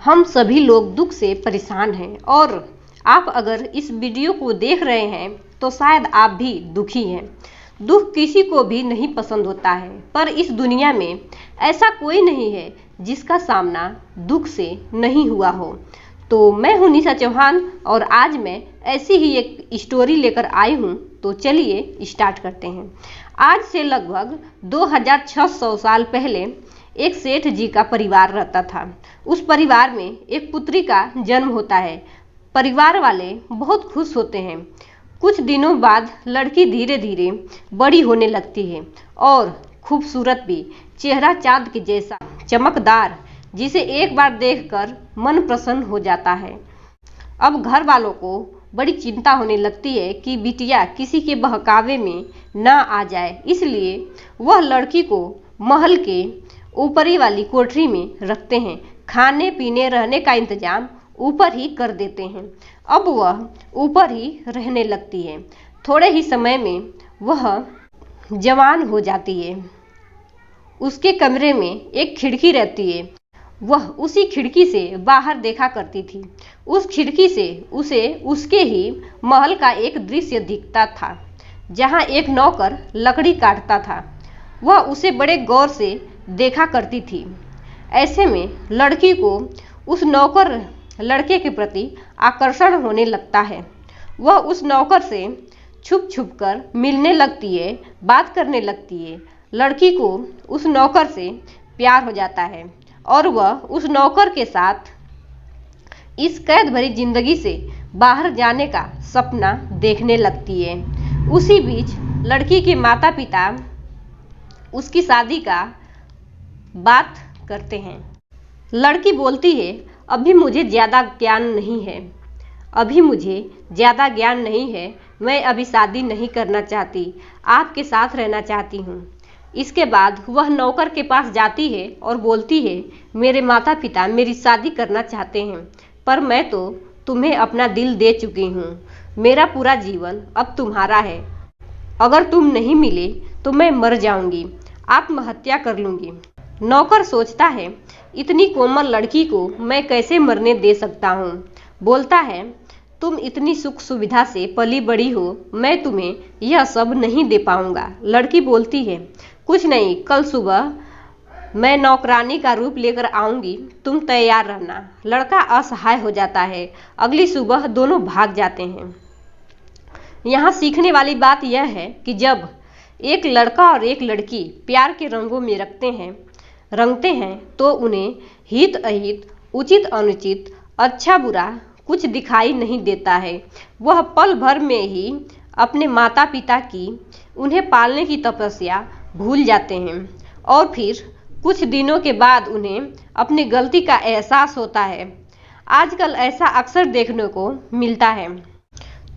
हम सभी लोग दुख से परेशान हैं और आप अगर इस वीडियो को देख रहे हैं तो शायद आप भी दुखी हैं। दुख किसी को भी नहीं पसंद होता है, पर इस दुनिया में ऐसा कोई नहीं है जिसका सामना दुख से नहीं हुआ हो। तो मैं हूं निशा चौहान और आज मैं ऐसी ही एक स्टोरी लेकर आई हूं। तो चलिए स्टार्ट करते हैं। आज से लगभग 2600 साल पहले एक सेठ जी का परिवार रहता था। उस परिवार में एक पुत्री का जन्म होता है। परिवार वाले बहुत खुश होते हैं। कुछ दिनों बाद लड़की धीरे धीरे बड़ी होने लगती है और खूबसूरत भी, चेहरा चांद के जैसा चमकदार, जिसे एक बार देखकर मन प्रसन्न हो जाता है। अब घर वालों को बड़ी चिंता होने लगती है कि बिटिया किसी के बहकावे में ना आ जाए, इसलिए वह लड़की को महल के ऊपरी वाली कोठरी में रखते हैं। खाने पीने रहने का इंतजाम ऊपर ही कर देते हैं। अब वह ऊपर ही रहने लगती है। थोड़े ही समय में वह जवान हो जाती है। उसके कमरे में एक खिड़की रहती है। वह उसी खिड़की से बाहर देखा करती थी। उस खिड़की से उसे उसके ही महल का एक दृश्य दिखता था, जहां एक नौकर लकड़ी काटता था। वह उसे बड़े गौर से देखा करती थी। ऐसे में लड़की को उस नौकर लड़के के प्रति आकर्षण होने लगता है। वह उस नौकर से छुप छुप कर मिलने लगती है, बात करने लगती है। लड़की को उस नौकर से प्यार हो जाता है और वह उस नौकर के साथ इस कैद भरी जिंदगी से बाहर जाने का सपना देखने लगती है। उसी बीच लड़की के माता पिता उसकी शादी का बात करते हैं। लड़की बोलती है, अभी मुझे ज़्यादा ज्ञान नहीं है, मैं अभी शादी नहीं करना चाहती, आपके साथ रहना चाहती हूँ। इसके बाद वह नौकर के पास जाती है और बोलती है, मेरे माता पिता मेरी शादी करना चाहते हैं, पर मैं तो तुम्हें अपना दिल दे चुकी हूँ। मेरा पूरा जीवन अब तुम्हारा है। अगर तुम नहीं मिले तो मैं मर जाऊंगी, आत्महत्या कर लूंगी। नौकर सोचता है, इतनी कोमल लड़की को मैं कैसे मरने दे सकता हूँ। बोलता है, तुम इतनी सुख सुविधा से पली बड़ी हो, मैं तुम्हें यह सब नहीं दे पाऊंगा। लड़की बोलती है, कुछ नहीं, कल सुबह मैं नौकरानी का रूप लेकर आऊंगी, तुम तैयार रहना। लड़का असहाय हो जाता है। अगली सुबह दोनों भाग जाते हैं। यहाँ सीखने वाली बात यह है कि जब एक लड़का और एक लड़की प्यार के रंगों में रंगते हैं तो उन्हें हित अहित, उचित अनुचित, अच्छा बुरा कुछ दिखाई नहीं देता है। वह पल भर में ही अपने माता पिता की उन्हें पालने की तपस्या भूल जाते हैं और फिर कुछ दिनों के बाद उन्हें अपनी गलती का एहसास होता है। आजकल ऐसा अक्सर देखने को मिलता है,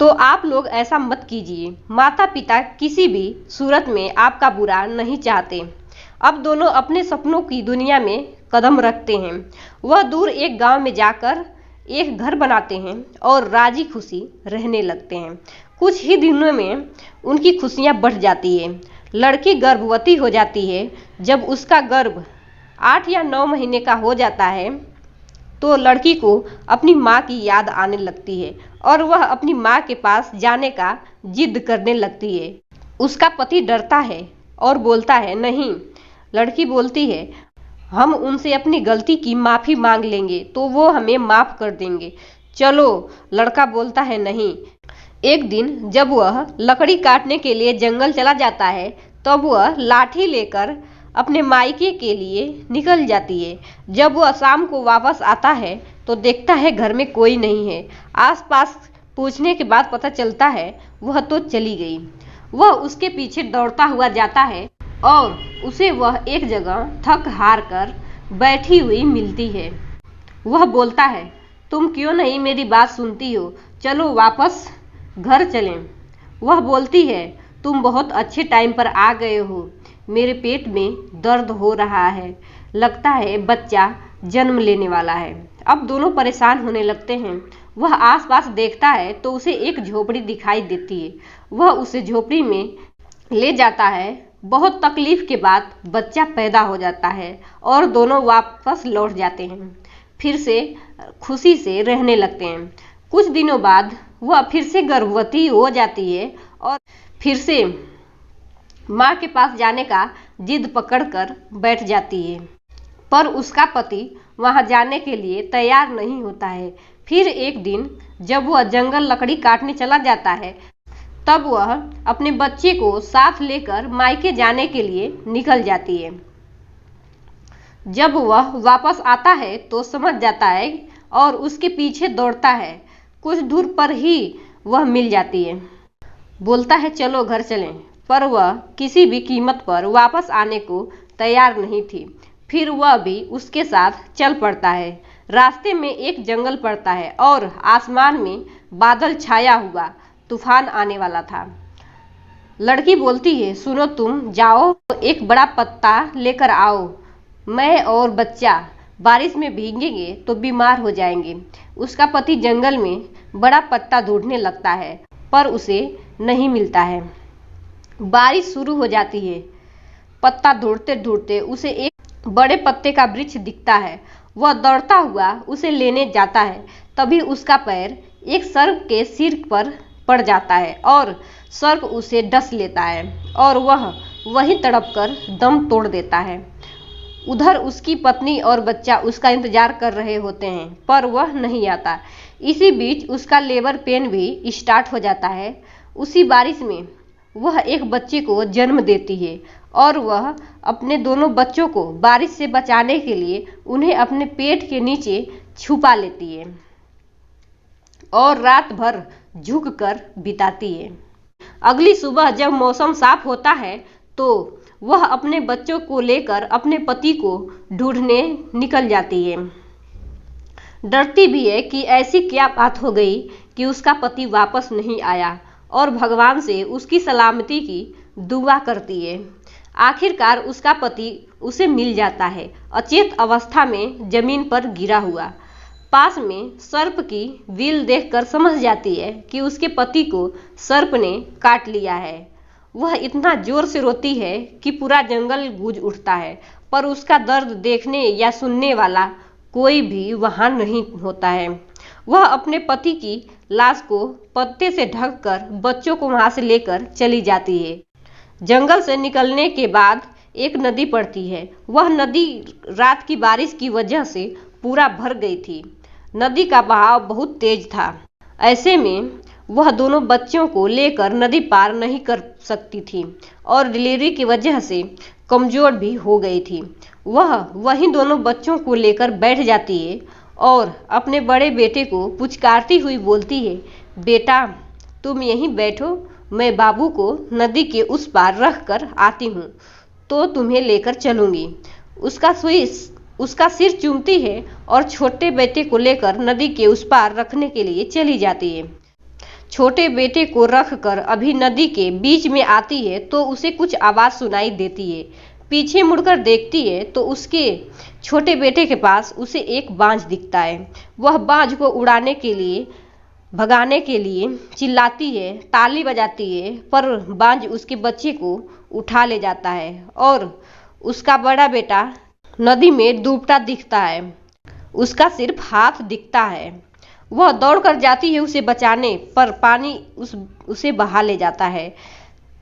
तो आप लोग ऐसा मत कीजिए। माता पिता किसी भी सूरत में आपका बुरा नहीं चाहते। अब दोनों अपने सपनों की दुनिया में कदम रखते हैं। वह दूर एक गांव में जाकर एक घर बनाते हैं और राजी खुशी रहने लगते हैं। कुछ ही दिनों में उनकी खुशियां बढ़ जाती है। लड़की गर्भवती हो जाती है। जब उसका गर्भ 8 या 9 महीने का हो जाता है तो लड़की को अपनी माँ की याद आने लगती है और वह अपनी माँ के पास जाने का जिद करने लगती है। उसका पति डरता है और बोलता है, नहीं। लड़की बोलती है, हम उनसे अपनी गलती की माफ़ी मांग लेंगे तो वो हमें माफ़ कर देंगे, चलो। लड़का बोलता है, नहीं। एक दिन जब वह लकड़ी काटने के लिए जंगल चला जाता है तब वह लाठी लेकर अपने मायके के लिए निकल जाती है। जब वह शाम को वापस आता है तो देखता है घर में कोई नहीं है। आसपास पूछने के बाद पता चलता है वह तो चली गई। वह उसके पीछे दौड़ता हुआ जाता है और उसे वह एक जगह थक हार कर बैठी हुई मिलती है। वह बोलता है, तुम क्यों नहीं मेरी बात सुनती हो, चलो वापस घर चलें। वह बोलती है, तुम बहुत अच्छे टाइम पर आ गए हो, मेरे पेट में दर्द हो रहा है, लगता है बच्चा जन्म लेने वाला है। अब दोनों परेशान होने लगते हैं। वह आसपास देखता है तो उसे एक झोपड़ी दिखाई देती है। वह उसे झोपड़ी में ले जाता है। बहुत तकलीफ के बाद बच्चा पैदा हो जाता है और दोनों वापस लौट जाते हैं। फिर से खुशी से रहने लगते हैं। कुछ दिनों बाद वह फिर से गर्भवती हो जाती है और फिर से माँ के पास जाने का जिद पकड़कर बैठ जाती है, पर उसका पति वहां जाने के लिए तैयार नहीं होता है। फिर एक दिन जब वह जंगल लकड़ी काटने चला जाता है, तब वह अपने बच्चे को साथ लेकर मायके जाने के लिए निकल जाती है। जब वह वापस आता है तो समझ जाता है और उसके पीछे दौड़ता है। कुछ दूर पर ही वह मिल जाती है, बोलता है चलो घर चलें, पर वह किसी भी कीमत पर वापस आने को तैयार नहीं थी। फिर वह भी उसके साथ चल पड़ता है। रास्ते में एक जंगल पड़ता है और आसमान में बादल छाया हुआ तूफान आने वाला था। लड़की बोलती है सुनो, तुम जाओ तो एक बड़ा पत्ता लेकर आओ, मैं और बच्चा बारिश में भीगेंगे तो बीमार हो जाएंगे। उसका पति जंगल में बड़ा पत्ता ढूंढने लगता है, पर उसे नहीं मिलता है। बारिश शुरू हो जाती है। पत्ता ढूंढते ढूंढते उसे एक बड़े पत्ते का वृक्ष दिखता है। वह दौड़ता हुआ उसे लेने जाता है। तभी उसका पैर एक सर्प के सिर पर पड़ जाता है और सर्प उसे डस लेता है और वह वहीं तड़प कर दम तोड़ देता है। उधर उसकी पत्नी और बच्चा उसका इंतजार कर रहे होते हैं, पर वह नहीं आता। इसी बीच उसका लेबर पेन भी स्टार्ट हो जाता है। उसी बारिश में वह एक बच्चे को जन्म देती है और वह अपने दोनों बच्चों को बारिश से बचाने के लिए उन्हें अपने पेट के नीचे छुपा लेती है और रात भर झुककर बिताती है। अगली सुबह जब मौसम साफ होता है तो वह अपने बच्चों को लेकर अपने पति को ढूंढने निकल जाती है। डरती भी है कि ऐसी क्या बात हो गई कि उसका पति वापस नहीं आया, और भगवान से उसकी सलामती की दुआ करती है। आखिरकार उसका पति उसे मिल जाता है, अचेत अवस्था में जमीन पर गिरा हुआ। पास में सर्प की बिल देखकर समझ जाती है कि उसके पति को सर्प ने काट लिया है। वह इतना जोर से रोती है कि पूरा जंगल गूंज उठता है, पर उसका दर्द देखने या सुनने वाला कोई भी वहां नहीं होता है। वह अपने पति की लाश को पत्ते से ढककर बच्चों को वहां से लेकर चली जाती है। जंगल से निकलने के बाद एक नदी पड़ती है। वह नदी रात की बारिश की वजह से पूरा भर गई थी। नदी का बहाव बहुत तेज था। ऐसे में वह दोनों बच्चों को लेकर नदी पार नहीं कर सकती थी और डिलीवरी की वजह से कमजोर भी हो गई थी। वह वहीं दोनों बच्चों को लेकर बैठ जाती है और अपने बड़े बेटे को पुचकारती हुई बोलती है, बेटा तुम यहीं बैठो, मैं बाबू को नदी के उस पार रख कर आती हूँ तो तुम्हें लेकर चलूँगी। उसका सिर चूमती है और छोटे बेटे को लेकर नदी के उस पार रखने के लिए चली जाती है। छोटे बेटे को रखकर अभी नदी के बीच में आती है तो उसे कुछ आवाज़ सुनाई देती है। पीछे मुड़कर देखती है तो उसके छोटे बेटे के पास उसे एक बांझ दिखता है। वह बांझ को उड़ाने के लिए भगाने के लिए चिल्लाती है, ताली बजाती है, पर बांझ उसके बच्चे को उठा ले जाता है और उसका बड़ा बेटा नदी में डूबता दिखता है। उसका सिर्फ हाथ दिखता है। वह दौड़कर जाती है उसे बचाने, पर पानी उसे बहा ले जाता है।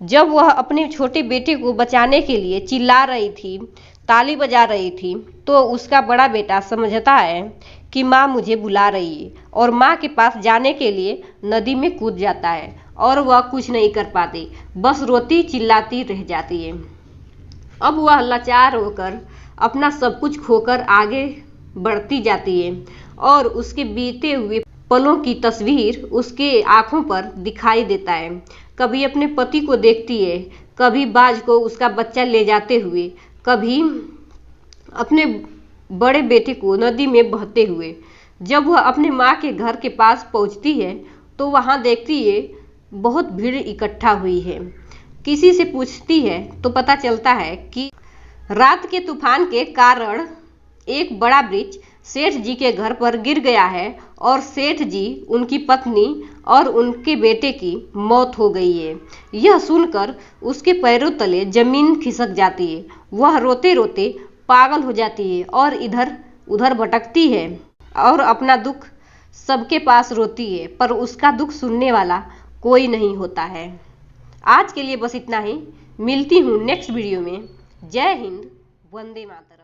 जब वह अपने छोटे बेटे को बचाने के लिए चिल्ला रही थी, ताली बजा रही थी, तो उसका बड़ा बेटा समझता है कि माँ मुझे बुला रही है और माँ के पास जाने के लिए नदी में कूद जाता है और वह कुछ नहीं कर पाती, बस रोती चिल्लाती रह जाती है। अब वह लाचार होकर अपना सब कुछ खोकर आगे बढ़ती जाती है और उसके बीते हुए पलों की तस्वीर उसके आंखों पर दिखाई देता है। कभी अपने पति को देखती है, कभी बाज को उसका बच्चा ले जाते हुए, कभी अपने बड़े बेटे को नदी में बहते हुए। जब वह अपने माँ के घर के पास पहुँचती है तो वहाँ देखती है बहुत भीड़ इकट्ठा हुई है। किसी से पूछती है तो पता चलता है कि रात के तूफान के कारण एक बड़ा वृक्ष सेठ जी के घर पर गिर गया है और सेठ जी, उनकी पत्नी और उनके बेटे की मौत हो गई है। यह सुनकर उसके पैरों तले जमीन खिसक जाती है। वह रोते रोते पागल हो जाती है और इधर उधर भटकती है। और अपना दुख सबके पास रोती है, पर उसका दुख सुनने वाला कोई नहीं होता है। आज के लिए बस इतना ही। मिलती हूँ नेक्स्ट वीडियो में। जय हिंद, वंदे मातरम।